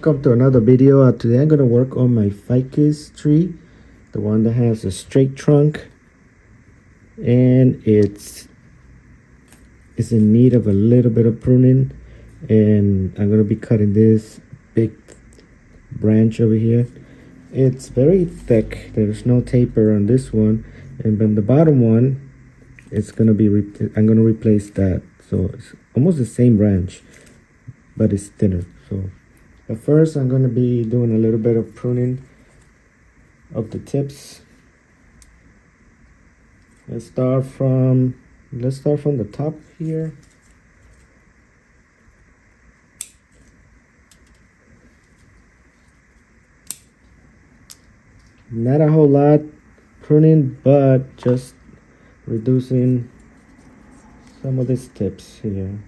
Welcome to another video. Today I'm going to work on my ficus tree, the one that has a straight trunk, and it's in need of a little bit of pruning. And I'm going to be cutting this big branch over here. It's very thick. There's no taper on this one, and then the bottom one, it's going to be I'm going to replace that. So it's almost the same branch, but it's thinner. So but first I'm going to be doing a little bit of pruning of the tips. Let's start from the top here. Not a whole lot pruning, but just reducing some of these tips here.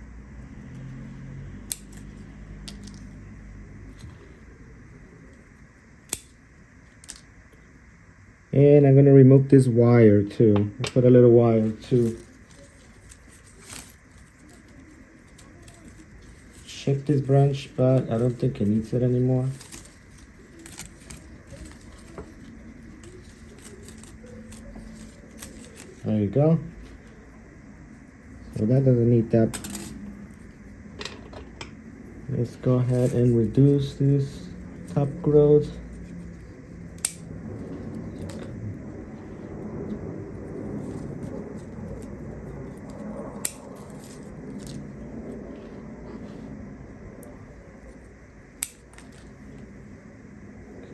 And I'm going to remove this wire too. I put a little wire too. Check this branch, but I don't think it needs it anymore. There you go. So that doesn't need that. Let's go ahead and reduce this top growth.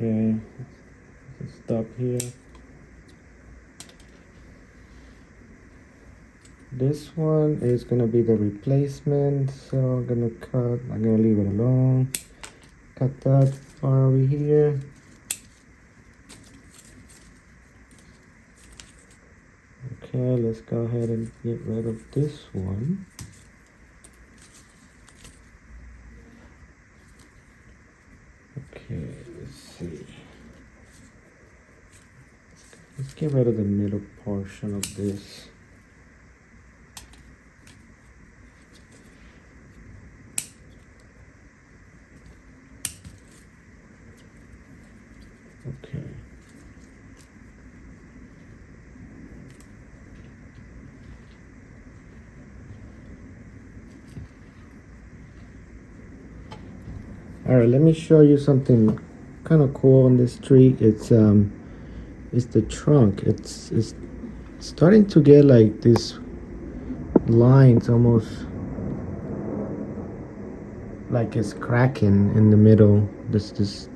Okay, let's stop here. This one is gonna be the replacement, so I'm gonna leave it alone. Cut that far over here. Okay, let's go ahead and get rid of this one. Okay, let's see. Let's get rid of the middle portion of this. Okay. All right, let me show you something kind of cool on this tree. It's the trunk. It's starting to get like these lines, almost like it's cracking in the middle. This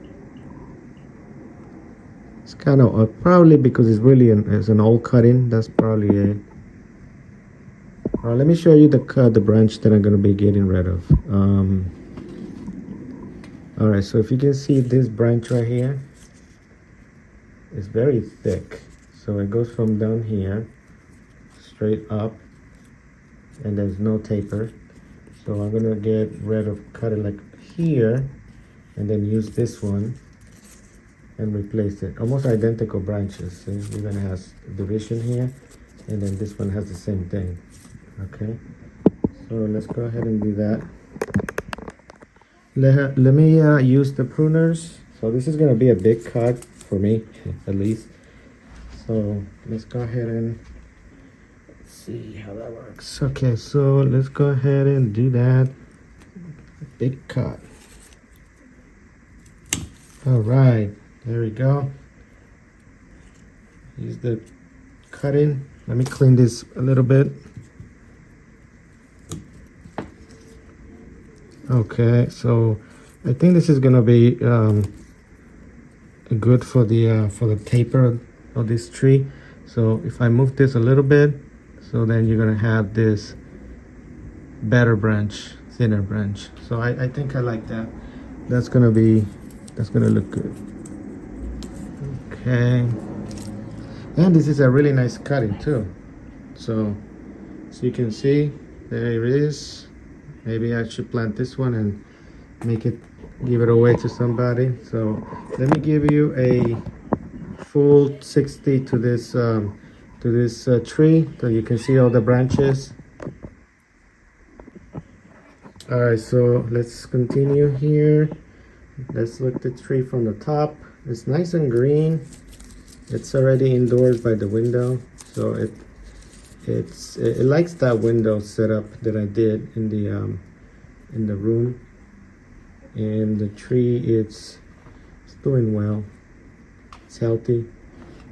it's kind of probably because it's really it's an old cutting. That's probably it. All right, let me show you the branch that I'm gonna be getting rid of. All right, so if you can see this branch right here, it's very thick. So it goes from down here straight up, and there's no taper. So I'm gonna get rid of, cut it like here, and then use this one and replace it. Almost identical branches. See, we're gonna have division here, and then this one has the same thing. Okay, so let's go ahead and do that. Let me use the pruners. So this is gonna be a big cut for me, at least. So let's go ahead and see how that works. Okay, so let's go ahead and do that. Big cut. All right, there we go. Use the cutting. Let me clean this a little bit. Okay, so I think this is gonna be good for the taper of this tree. So if I move this a little bit, so then you're gonna have this better branch, thinner branch. So I think I like that. That's gonna look good. Okay, and this is a really nice cutting too. So you can see there it is. Maybe I should plant this one and give it away to somebody. So let me give you a full 60 to this tree, so you can see all the branches. All right, so let's continue here. Let's look at the tree from the top. It's nice and green. It's already indoors by the window, so it likes that window setup that I did in the room. And the tree, it's doing well. It's healthy.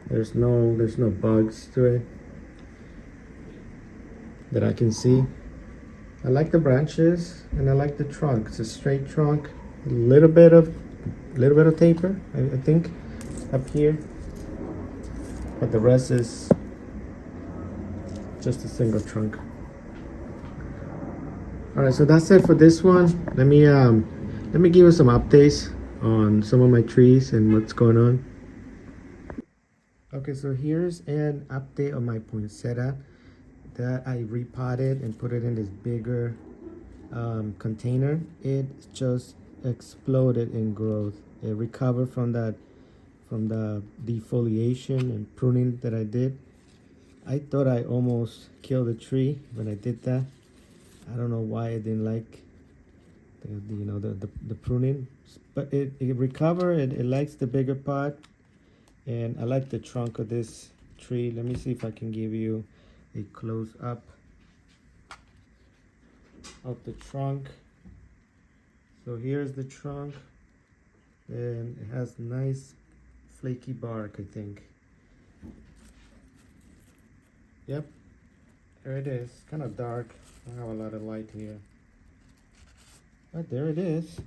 There's no bugs to it that I can see. I like the branches and I like the trunk. It's a straight trunk, a little bit of taper, I think, up here, but the rest is just a single trunk. All right, so that's it for this one. Let me give you some updates on some of my trees and what's going on. Okay, so here's an update on my poinsettia that I repotted and put it in this bigger container. It just exploded in growth. It recovered from the defoliation and pruning that I did. I thought I almost killed the tree when I did that. I don't know why I didn't like the pruning, but it recovered. It likes the bigger pot, and I like the trunk of this tree. Let me see if I can give you a close up of the trunk. So here's the trunk, and it has nice flaky bark, I think. Yep, there it is. Kind of dark. I don't have a lot of light here, but there it is.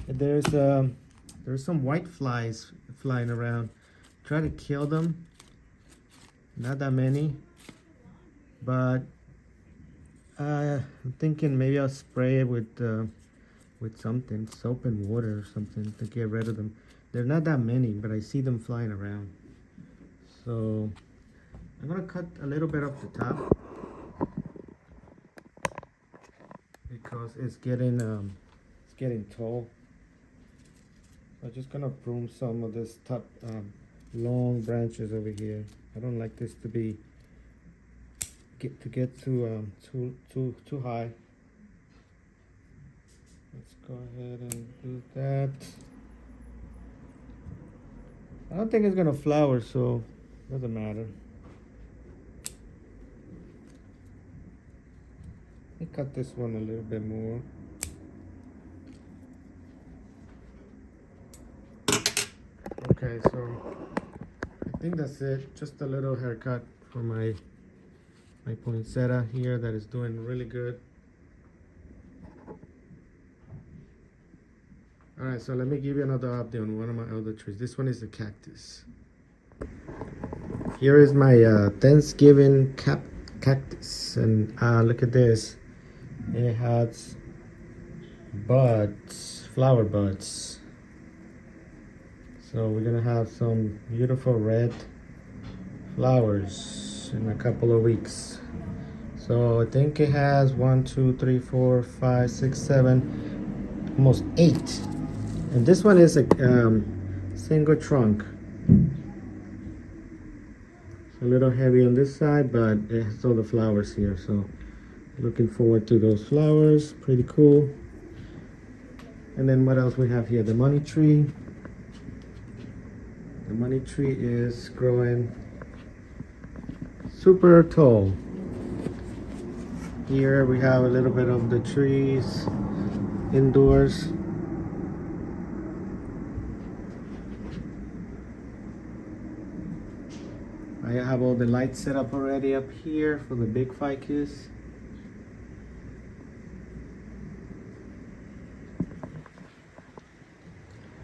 And there's some white flies flying around. Try to kill them. Not that many, but I'm thinking maybe I'll spray it with something, soap and water or something, to get rid of them. They're not that many, but I see them flying around. So I'm gonna cut a little bit off the top because it's getting tall. So I'm just gonna prune some of this top long branches over here. I don't like this to get too high. Let's go ahead and do that. I don't think it's gonna flower, so it doesn't matter. Let me cut this one a little bit more. Okay, so I think that's it. Just a little haircut for my poinsettia here that is doing really good. All right, so let me give you another update on one of my other trees. This one is the cactus. Here is my Thanksgiving cactus, and look at this. It has buds, flower buds. So we're gonna have some beautiful red flowers in a couple of weeks. So I think it has 1, 2, 3, 4, 5, 6, 7, almost 8. And this one is a single trunk. It's a little heavy on this side, but it has all the flowers here. So looking forward to those flowers. Pretty cool. And then what else we have here? The money tree. The money tree is growing super tall. Here we have a little bit of the trees indoors. I have all the lights set up already up here for the big ficus.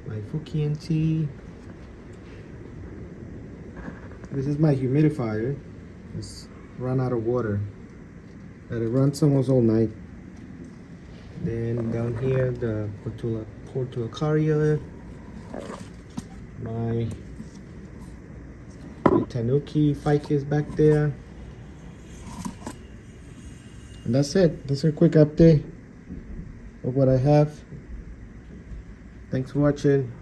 My Fukian tea. This is my humidifier. It's run out of water. But it runs almost all night. Then down here, the Portulacaria. My Tanuki ficus back there. And that's it. That's a quick update of what I have. Thanks for watching.